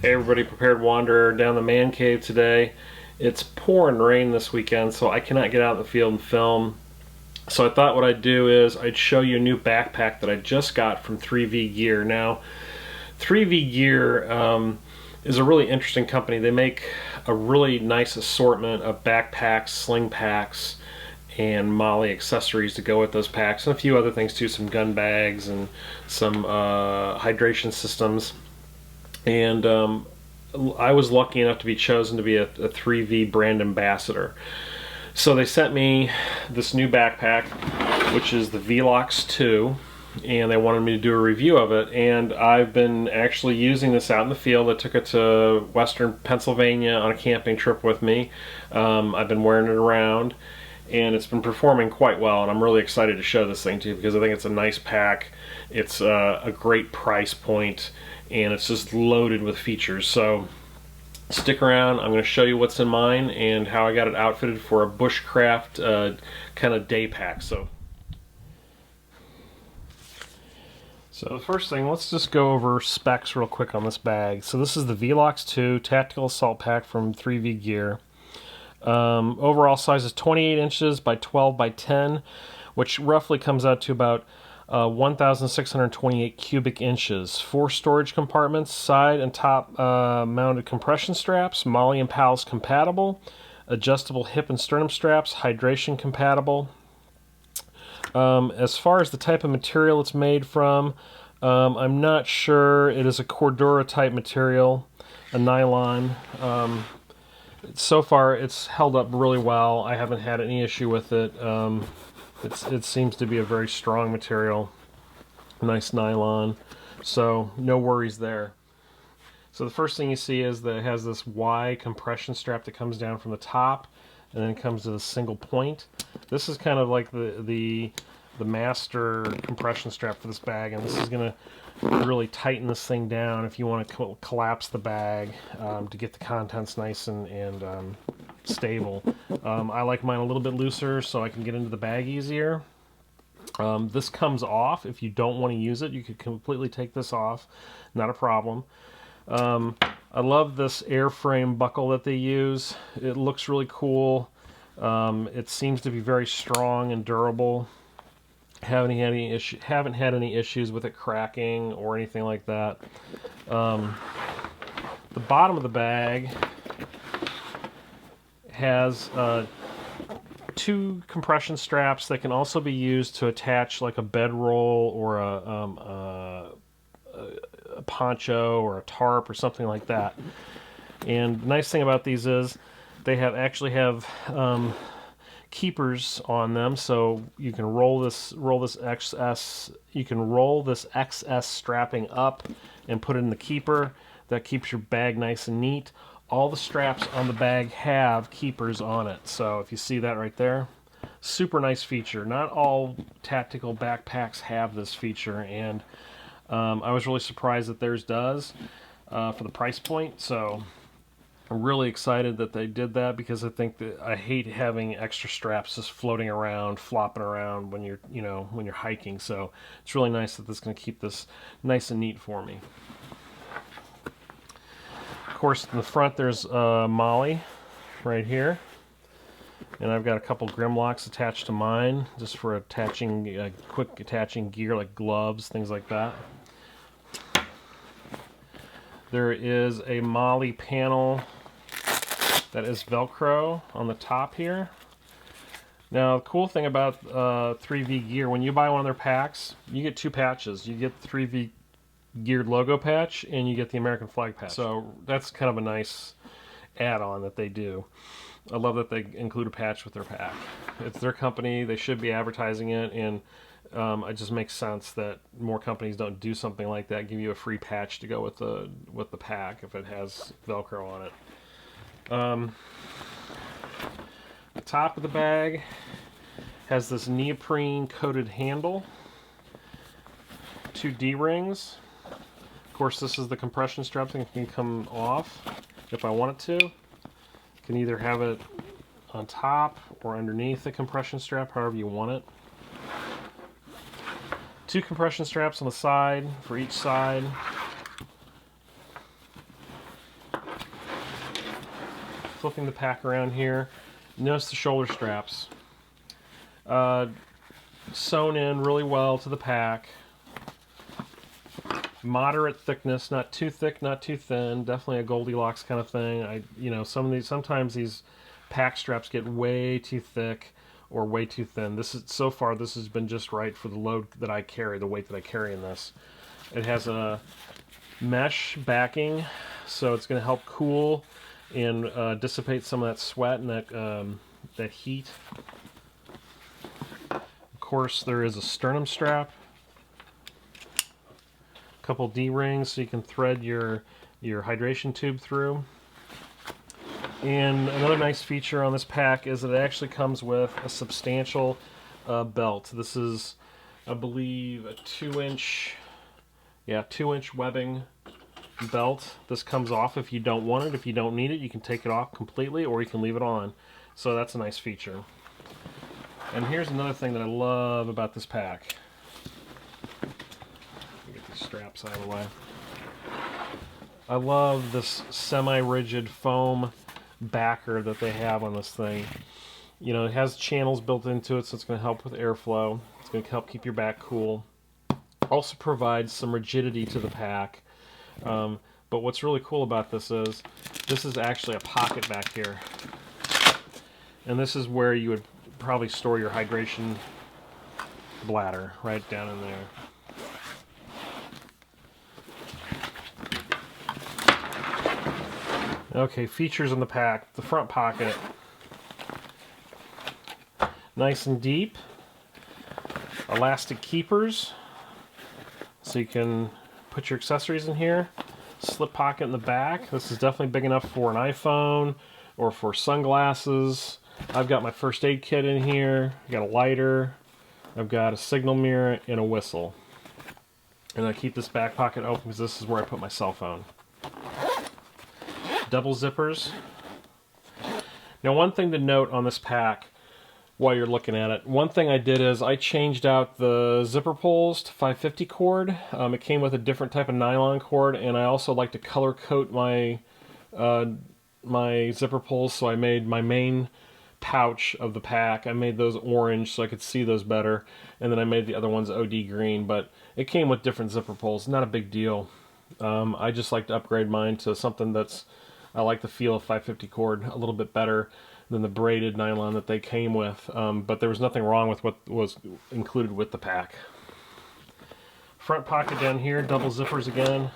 Hey everybody, Prepared Wanderer down the man cave today. It's pouring rain this weekend, so I cannot get out in the field and film. So I thought what I'd do is I'd show you a new backpack that I just got from 3V Gear. Now, 3V Gear is a really interesting company. They make a really nice assortment of backpacks, sling packs, and MOLLE accessories to go with those packs, and a few other things too, some gun bags and some hydration systems. And I was lucky enough to be chosen to be a 3V brand ambassador. So they sent me this new backpack, which is the Velox 2, and they wanted me to do a review of it. And I've been actually using this out in the field. I took it to western Pennsylvania on a camping trip with me. I've been wearing it around, and it's been performing quite well, and I'm really excited to show this thing to you because I think it's a nice pack. It's a great price point, and it's just loaded with features. So stick around. I'm going to show you what's in mine and how I got it outfitted for a bushcraft kind of day pack. So the first thing, let's just go over specs real quick on this bag. So this is the Velox 2 Tactical Assault Pack from 3V Gear. Overall size is 28 inches by 12 by 10, which roughly comes out to about 1,628 cubic inches. 4 storage compartments, side and top mounted compression straps, MOLLE and PALS compatible, adjustable hip and sternum straps, hydration compatible. As far as the type of material it's made from, I'm not sure. It is a Cordura type material, a nylon. So far it's held up really well. I haven't had any issue with it. It seems to be a very strong material, nice nylon, so no worries there. So the first thing you see is that it has this Y compression strap that comes down from the top and then comes to the single point. This is kind of like the master compression strap for this bag, and this is going to really tighten this thing down if you want to collapse the bag to get the contents nice and stable. I like mine a little bit looser so I can get into the bag easier. This comes off if you don't want to use it. You could completely take this off, not a problem. I love this airframe buckle that they use. It looks really cool. It seems to be very strong and durable. Haven't had any issues with it cracking or anything like that. The bottom of the bag has 2 compression straps that can also be used to attach like a bedroll or a poncho or a tarp or something like that. And the nice thing about these is they actually have keepers on them, so you can roll this XS strapping up and put it in the keeper. That keeps your bag nice and neat. All the straps on the bag have keepers on it, so if you see that right there, super nice feature. Not all tactical backpacks have this feature, and I was really surprised that theirs does for the price point. So I'm really excited that they did that, because I think that I hate having extra straps just floating around, flopping around when you're when you're hiking. So it's really nice that this is going to keep this nice and neat for me. Of course, in the front there's MOLLE right here, and I've got a couple Grimlocks attached to mine just for attaching quick attaching gear like gloves, things like that. There is a MOLLE panel that is Velcro on the top here. Now, the cool thing about 3V Gear, when you buy one of their packs, you get 2 patches. You get the 3V Geared logo patch, and you get the American flag patch. So that's kind of a nice add-on that they do. I love that they include a patch with their pack. It's their company. They should be advertising it, and it just makes sense that more companies don't do something like that, give you a free patch to go with the pack if it has Velcro on it. The top of the bag has this neoprene coated handle, 2 D-rings. Of course, this is the compression strap that can come off if I want it to. Can either have it on top or underneath the compression strap, however you want it. 2 compression straps on the side for each side. flipping the pack around here, notice the shoulder straps. Sewn in really well to the pack. Moderate thickness, not too thick, not too thin. Definitely a Goldilocks kind of thing. Sometimes these pack straps get way too thick or way too thin. So far this has been just right for the load that I carry, the weight that I carry in this. It has a mesh backing, so it's going to help cool and dissipate some of that sweat and that heat. Of course, there is a sternum strap, a couple D-rings so you can thread your hydration tube through. And another nice feature on this pack is that it actually comes with a substantial belt. This is, I believe, a 2-inch webbing belt. This comes off if you don't want it. If you don't need it, you can take it off completely, or you can leave it on. So that's a nice feature. And here's another thing that I love about this pack. Get these straps out of the way. I love this semi-rigid foam backer that they have on this thing. You know, it has channels built into it, so it's going to help with airflow. It's going to help keep your back cool. Also provides some rigidity to the pack. But what's really cool about this is actually a pocket back here. And this is where you would probably store your hydration bladder, right down in there. Okay, features in the pack. The front pocket, nice and deep. Elastic keepers, so you can put your accessories in here. Slip pocket in the back. This is definitely big enough for an iPhone or for sunglasses. I've got my first aid kit in here. I've got a lighter. I've got a signal mirror and a whistle. And I keep this back pocket open because this is where I put my cell phone. Double zippers. Now, one thing to note on this pack while you're looking at it, one thing I did is I changed out the zipper pulls to 550 cord. It came with a different type of nylon cord, and I also like to color code my my zipper pulls, so I made my main pouch of the pack, I made those orange so I could see those better, and then I made the other ones OD green, but it came with different zipper pulls. Not a big deal. I just like to upgrade mine to something that's, I like the feel of 550 cord a little bit better than the braided nylon that they came with, but there was nothing wrong with what was included with the pack. Front pocket down here, double zippers again.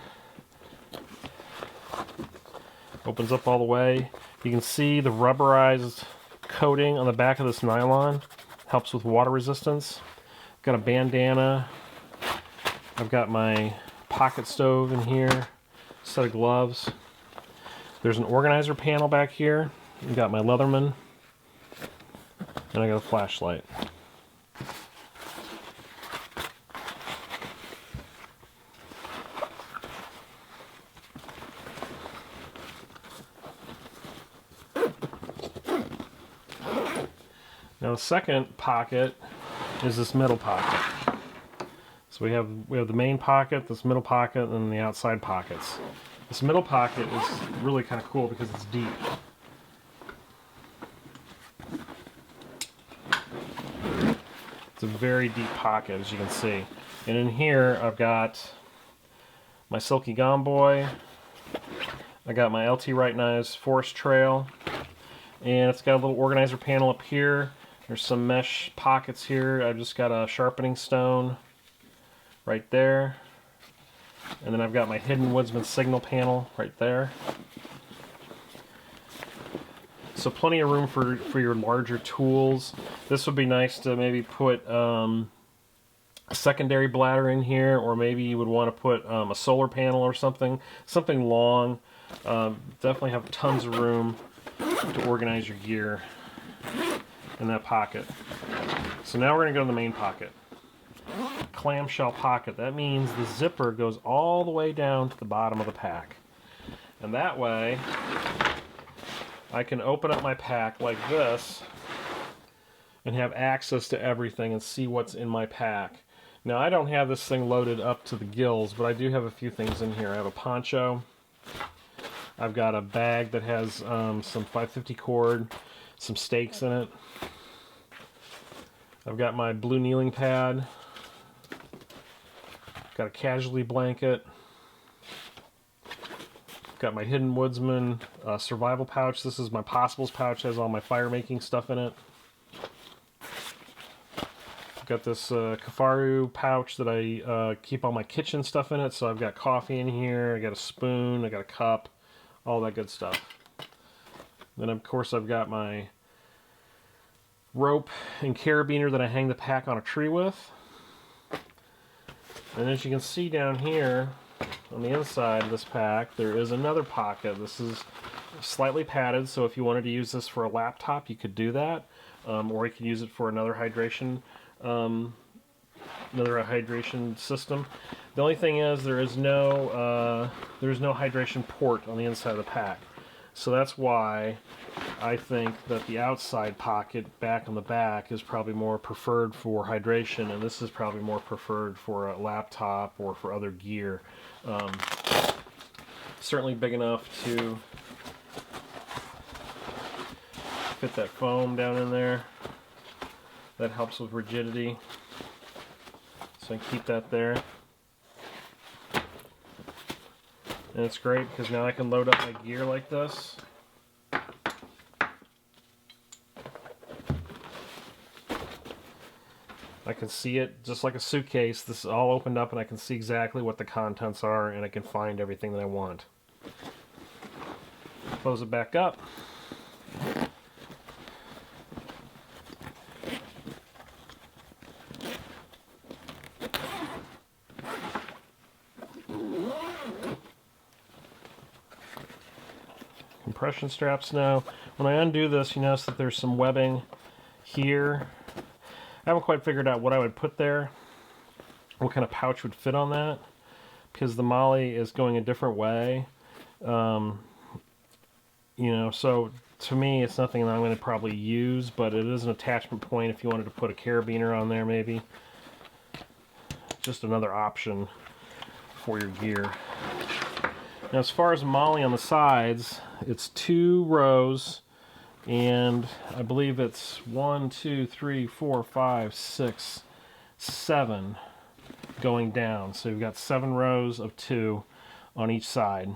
Opens up all the way. You can see the rubberized coating on the back of this nylon. Helps with water resistance. Got a bandana. I've got my pocket stove in here. Set of gloves. There's an organizer panel back here. I've got my Leatherman. And I got a flashlight. Now the second pocket is this middle pocket. So we have the main pocket, this middle pocket, and then the outside pockets. This middle pocket is really kind of cool because it's deep. It's a very deep pocket, as you can see. And in here I've got my Silky Gone Boy. I got my LT Right Knives Forest Trail. And it's got a little organizer panel up here. There's some mesh pockets here. I've just got a sharpening stone right there. And then I've got my Hidden Woodsman signal panel right there. So plenty of room for your larger tools. This would be nice to maybe put a secondary bladder in here, or maybe you would want to put a solar panel or something long. Definitely have tons of room to organize your gear in that pocket. So now we're going to go to the main pocket. Clamshell pocket. That means the zipper goes all the way down to the bottom of the pack. And that way I can open up my pack like this and have access to everything and see what's in my pack. Now I don't have this thing loaded up to the gills, but I do have a few things in here. I have a poncho. I've got a bag that has some 550 cord, some stakes in it. I've got my blue kneeling pad. Got a casualty blanket. Got my Hidden Woodsman survival pouch. This is my possibles pouch. Has all my fire making stuff in it. Got this Kafaru pouch that I keep all my kitchen stuff in it. So I've got coffee in here. I got a spoon. I got a cup. All that good stuff. Then of course I've got my rope and carabiner that I hang the pack on a tree with. And as you can see down here on the inside of this pack, there is another pocket. This is slightly padded, so if you wanted to use this for a laptop, you could do that, or you could use it for another hydration system. The only thing is there's no hydration port on the inside of the pack, so that's why I think that the outside pocket back on the back is probably more preferred for hydration, and this is probably more preferred for a laptop or for other gear. Certainly big enough to fit that foam down in there. That helps with rigidity. So I can keep that there. And it's great because now I can load up my gear like this. I can see it just like a suitcase. This is all opened up and I can see exactly what the contents are, and I can find everything that I want. Close it back up. Compression straps now. When I undo this, you notice that there's some webbing here. I haven't quite figured out what I would put there, what kind of pouch would fit on that, because the Molly is going a different way. You know, so to me it's nothing that I'm going to probably use, but it is an attachment point if you wanted to put a carabiner on there maybe. Just another option for your gear. Now as far as Molly on the sides, it's 2 rows. And I believe it's 1, 2, 3, 4, 5, 6, 7 going down. So you've got 7 rows of 2 on each side.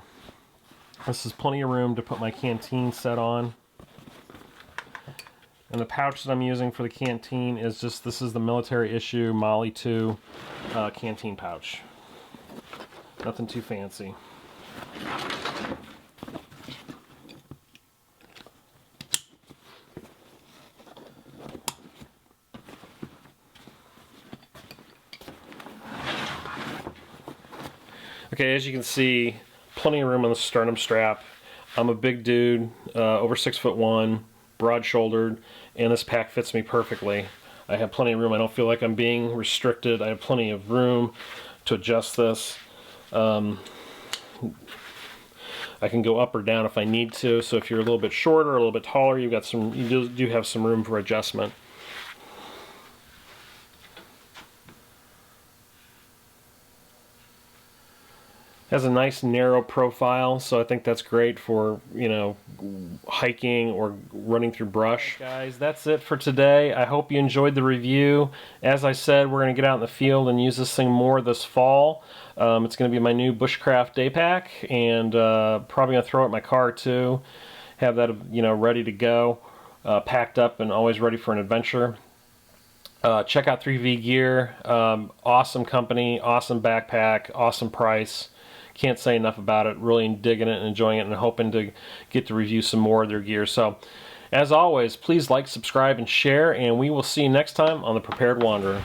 This is plenty of room to put my canteen set on. And the pouch that I'm using for the canteen is just, this is the military issue Molly 2 canteen pouch. Nothing too fancy. Okay, as you can see, plenty of room on the sternum strap. I'm a big dude, over 6'1", broad-shouldered, and this pack fits me perfectly. I have plenty of room. I don't feel like I'm being restricted. I have plenty of room to adjust this. I can go up or down if I need to. So if you're a little bit shorter or a little bit taller, you do have some room for adjustment. Has a nice narrow profile, so I think that's great for, you know, hiking or running through brush. Okay, guys, that's it for today. I hope you enjoyed the review. As I said, we're going to get out in the field and use this thing more this fall. It's going to be my new Bushcraft day pack, and probably going to throw it in my car too. Have that, you know, ready to go, packed up and always ready for an adventure. Check out 3V Gear. Awesome company, awesome backpack, awesome price. Can't say enough about it. Really digging it and enjoying it, and hoping to get to review some more of their gear. So, as always, please like, subscribe, and share, and we will see you next time on The Prepared Wanderer.